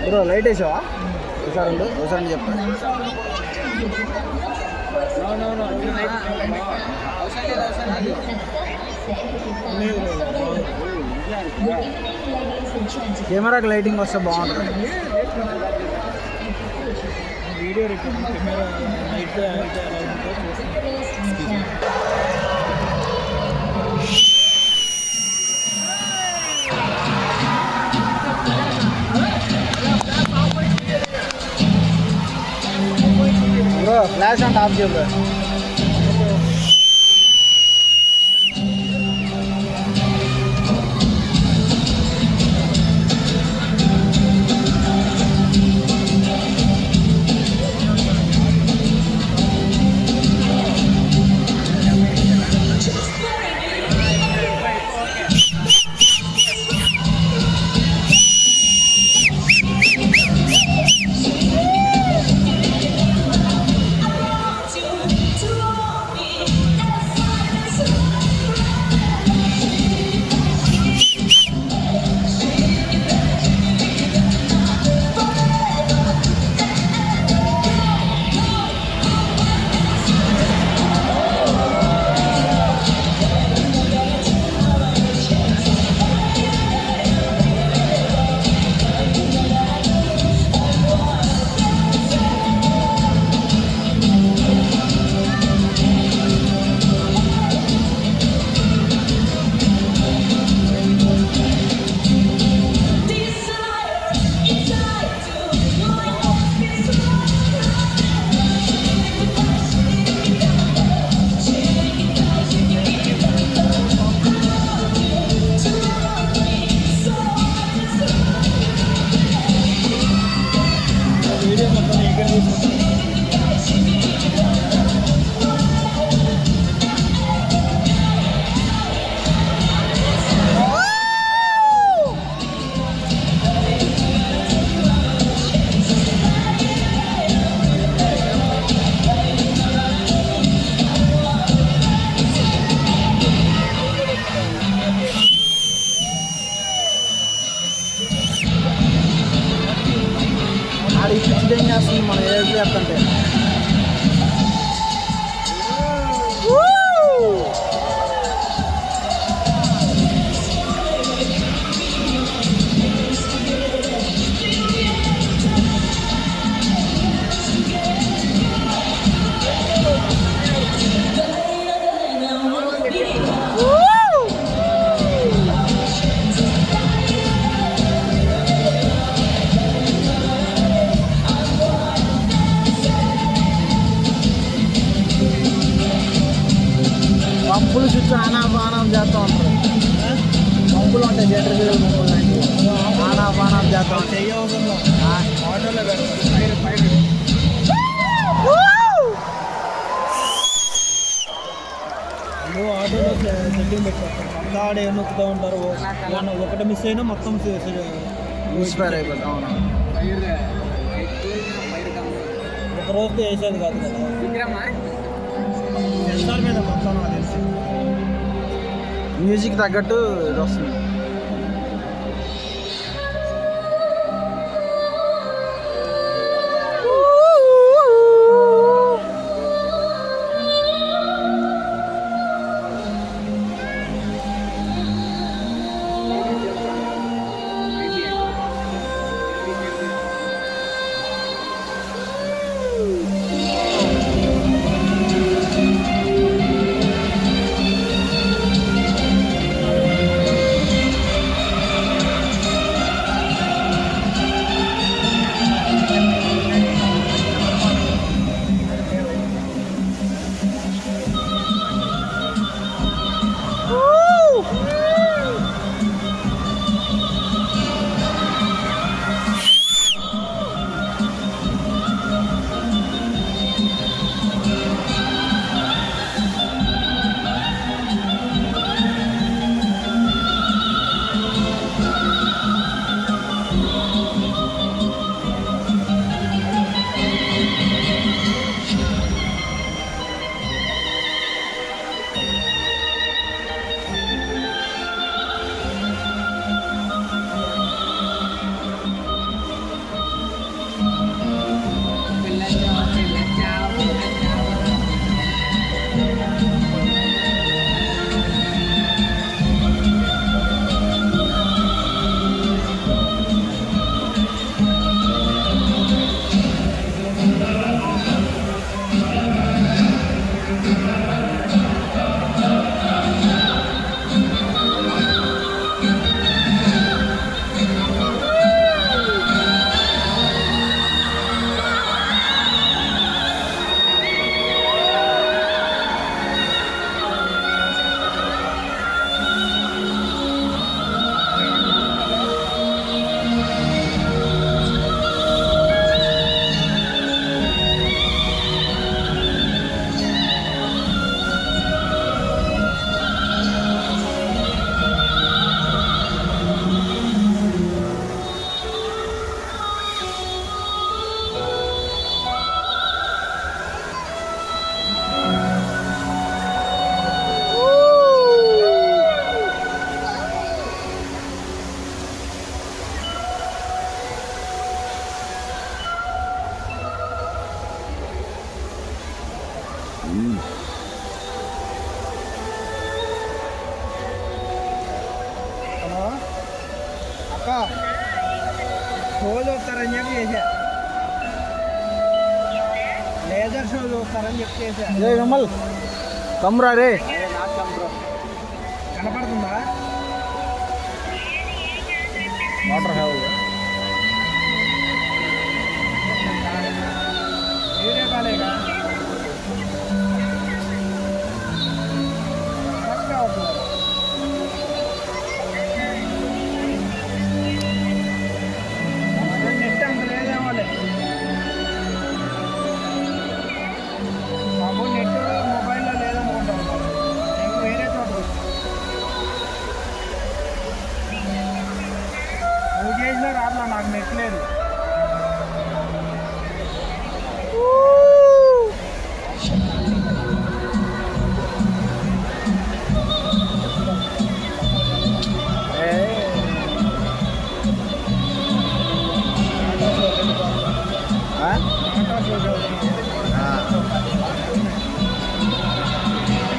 Bro light వేసావా? ఒకసారి చెప్పండి. కెమెరాకి లైటింగ్ వస్తే బాగుంటుంది. Video record camera night bro flash అంటే ఆఫ్ చేయ బ్రో. చేస్తుంది మనం ఏది చేస్తుంటే. పంపులు చుట్టూ ఆనాపానం చేస్తూ ఉంటారు. పంపులు ఉంటాయి, జనరేటర్ పంపులు లాంటివి ఆనాపానం చేస్తూ ఉంటాయి. ఆటోలో ఆటోలో సెట్టింగ్ పెట్టుకుంటారు. అంతా ఆడే నొక్కుతూ ఉంటారు. ఒకటి మిస్ అయినా మొత్తం ఇన్స్పైర్ అయిపోతాం. ఒక రోజుతో వేసేది కాదు కదా, సెన్సార్ మీద మొత్తం తెలిసి మ్యూజిక్ తగ్గట్టు ఇది వస్తుంది. హలో అక్క, షో చూస్తారని చెప్పి చేశా, లేజర్ షో చూస్తారని చెప్పి చేశా. ఏ కమల్ కమ్రా రే, కనపడుతుందా వాటర్ హౌస్? వీడియో కాలేగా నెట్ అంత లేదేమో బాబు, నెట్ మొబైల్లో లేదనుకుంటాను. నేను వేరే చోట నువ్వు చేసినా రాట్లా, నాకు నెట్ లేదు.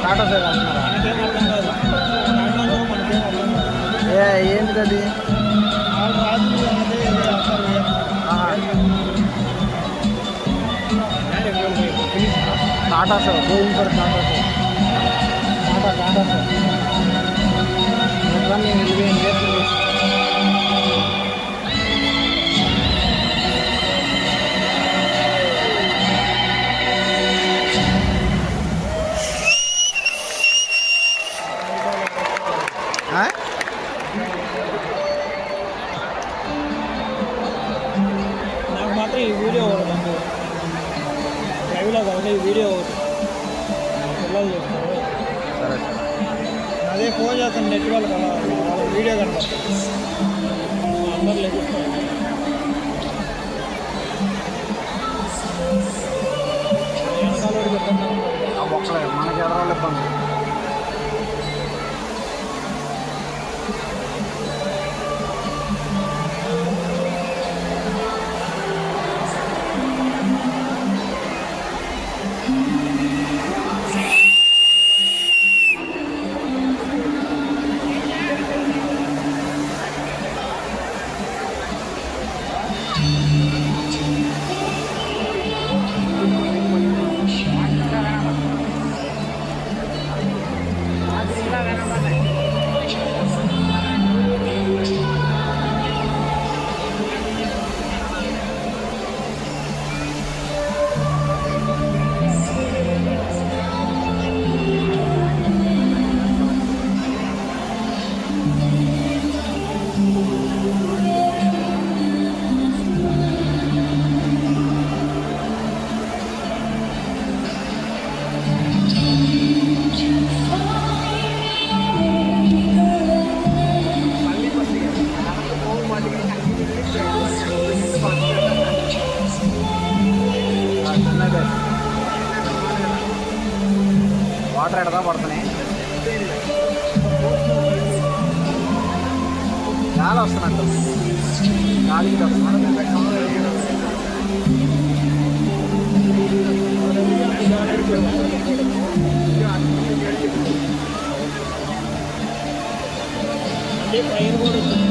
టాటా సేల్ అంటున్నారా? ఏంటిది అది? Tata sale, going for Tata sale. Tata sale నాకు మాత్రం ఈ వీడియో ఒకటి నాకు లైవ్లో కాబట్టి ఈ వీడియో ఒకటి పిల్లలు చూస్తారు. సరే అదే ఫోన్ చేస్తాను నెట్ వాళ్ళకి, అలా వాళ్ళ వీడియో కనపడుతుంది. అందరు లెగిస్తారు. వెనకాల చెప్పండి, ఆ మొక్కలే మనకి ఎదరాలు ఇబ్బంది. వాటర్ ఎడదా పడుతున్నాయి, గాలి వస్తున్నట్టు, గాలికి అంటే ట్రైన్ కూడా ఉంటుంది.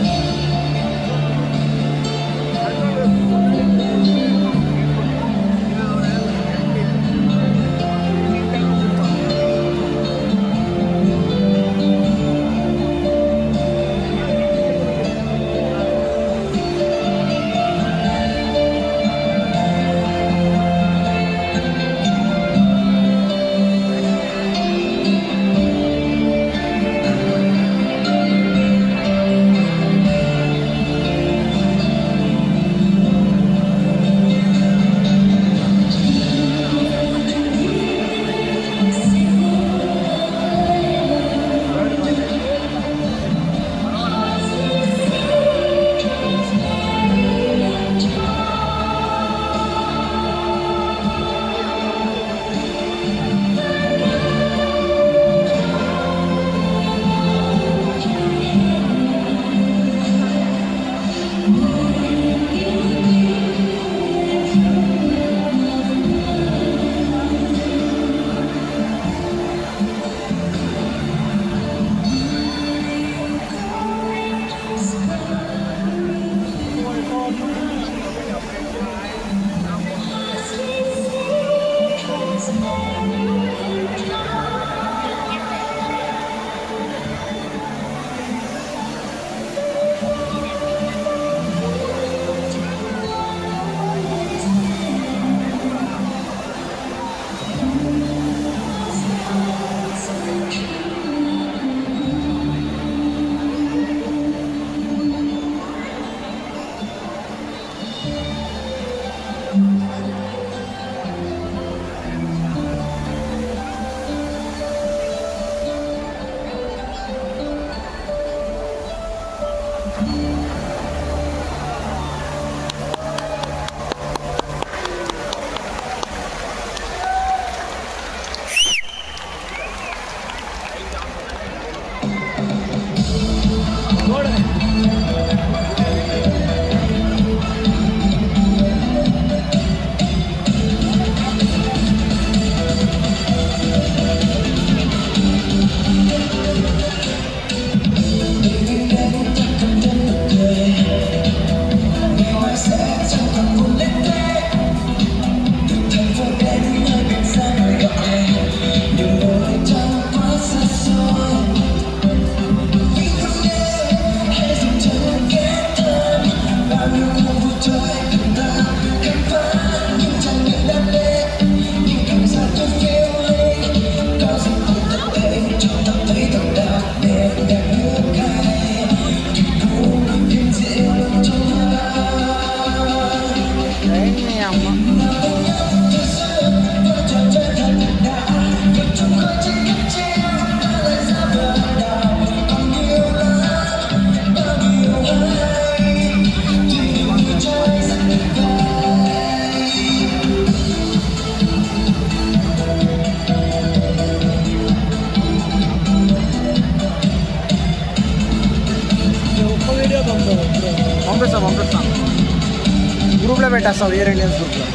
పెట్టేస్తావు విఆర్ ఇండియన్స్ గ్రూప్లో.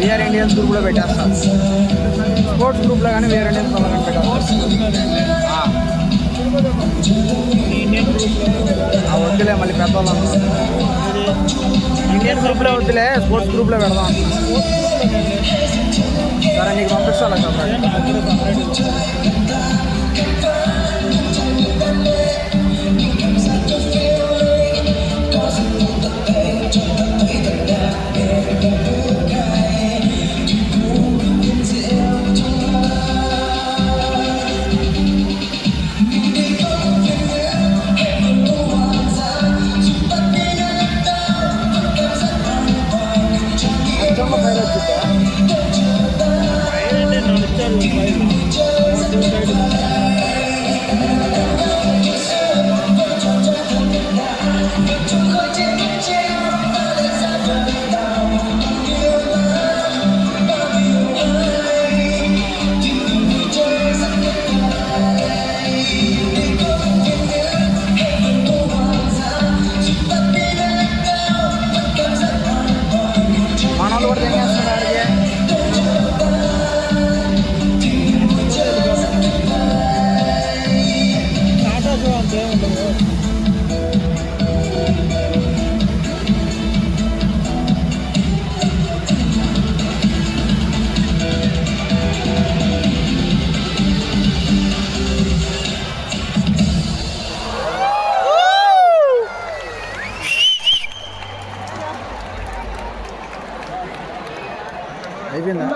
విఆర్ ఇండియన్స్ గ్రూప్లో పెట్టేస్తాను. స్పోర్ట్స్ గ్రూప్లో కానీ విఆర్ ఇండియన్స్ గ్రూప్లో కానీ పెట్టేస్తాను. ఇండియన్ గ్రూప్లో వద్దులే మళ్ళీ పెద్దవాళ్ళు ఇండియన్ గ్రూప్లో వద్దులే, స్పోర్ట్స్ గ్రూప్లో పెడదాం. సరే నీకు పంపిస్తాను సపరేట్. మనోళ్ళు కూడా తినేస్తున్నారు టాటా షో అంతే ఉండదు. అయిపోయిందా?